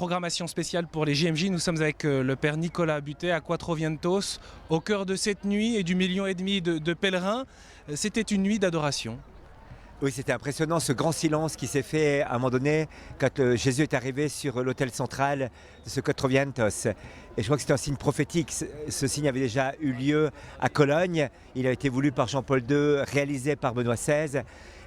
Programmation spéciale pour les JMJ, nous sommes avec le Père Nicolas Butet à Quattro Vientos, au cœur de cette nuit et du 1,5 million de pèlerins. C'était une nuit d'adoration. Oui, c'était impressionnant ce grand silence qui s'est fait à un moment donné quand Jésus est arrivé sur l'autel central de ce Quattro Vientos. Et je crois que c'était un signe prophétique. Ce signe avait déjà eu lieu à Cologne. Il a été voulu par Jean-Paul II, réalisé par Benoît XVI.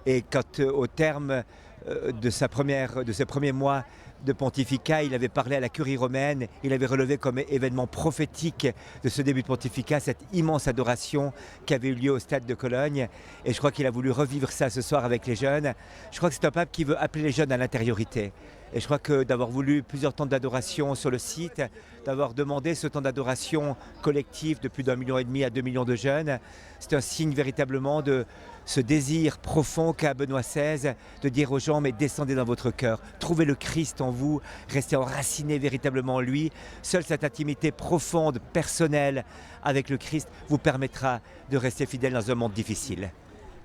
Et quand au terme de ses premiers mois de pontificat, il avait parlé à la curie romaine, il avait relevé comme événement prophétique de ce début de pontificat cette immense adoration qui avait eu lieu au stade de Cologne. Et je crois qu'il a voulu revivre ça ce soir avec les jeunes. Je crois que c'est un pape qui veut appeler les jeunes à l'intériorité. Et je crois que d'avoir voulu plusieurs temps d'adoration sur le site, d'avoir demandé ce temps d'adoration collectif de plus d'1,5 million à 2 millions de jeunes, c'est un signe véritablement de ce désir profond qu'a Benoît XVI de dire aux gens, mais descendez dans votre cœur, trouvez le Christ en vous, restez enracinés véritablement en lui. Seule cette intimité profonde, personnelle avec le Christ vous permettra de rester fidèle dans un monde difficile.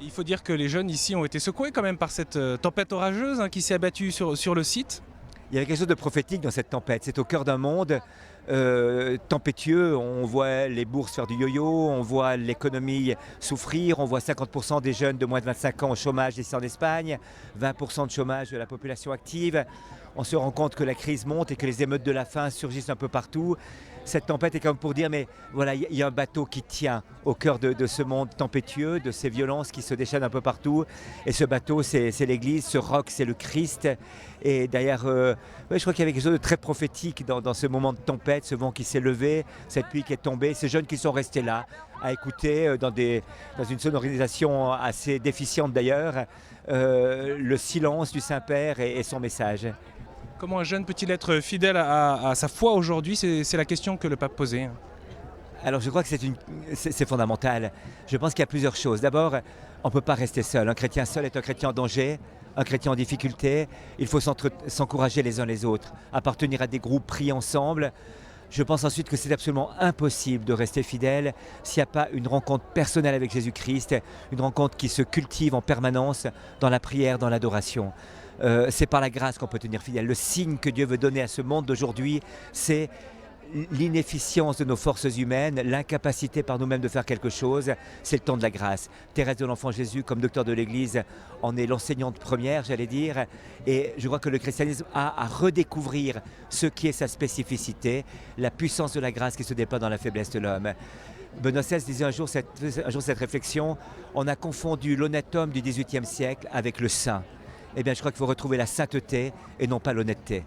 Il faut dire que les jeunes ici ont été secoués quand même par cette tempête orageuse qui s'est abattue sur le site. Il y avait quelque chose de prophétique dans cette tempête. C'est au cœur d'un monde tempétueux. On voit les bourses faire du yo-yo, on voit l'économie souffrir, on voit 50% des jeunes de moins de 25 ans au chômage ici en Espagne, 20% de chômage de la population active. On se rend compte que la crise monte et que les émeutes de la faim surgissent un peu partout. Cette tempête est comme pour dire, mais voilà, il y a un bateau qui tient au cœur de ce monde tempétueux, de ces violences qui se déchaînent un peu partout. Et ce bateau, c'est l'Église, ce roc, c'est le Christ. Et d'ailleurs, je crois qu'il y avait quelque chose de très prophétique dans ce moment de tempête, ce vent qui s'est levé, cette pluie qui est tombée, ces jeunes qui sont restés là à écouter dans une sonorisation assez déficiente d'ailleurs, le silence du Saint-Père et son message. Comment un jeune peut-il être fidèle à sa foi aujourd'hui? C'est la question que le pape posait. Alors je crois que c'est fondamental. Je pense qu'il y a plusieurs choses. D'abord, on ne peut pas rester seul. Un chrétien seul est un chrétien en danger, un chrétien en difficulté. Il faut s'encourager les uns les autres, appartenir à des groupes, prier ensemble. Je pense ensuite que c'est absolument impossible de rester fidèle s'il n'y a pas une rencontre personnelle avec Jésus-Christ, une rencontre qui se cultive en permanence dans la prière, dans l'adoration. C'est par la grâce qu'on peut tenir fidèle. Le signe que Dieu veut donner à ce monde d'aujourd'hui, c'est l'inefficience de nos forces humaines, l'incapacité par nous-mêmes de faire quelque chose, c'est le temps de la grâce. Thérèse de l'Enfant Jésus, comme docteur de l'Église, en est l'enseignante première, j'allais dire. Et je crois que le christianisme a à redécouvrir ce qui est sa spécificité, la puissance de la grâce qui se déploie dans la faiblesse de l'homme. Benoît XVI disait un jour cette réflexion, on a confondu l'honnête homme du XVIIIe siècle avec le saint. Eh bien, je crois qu'il faut retrouver la sainteté et non pas l'honnêteté.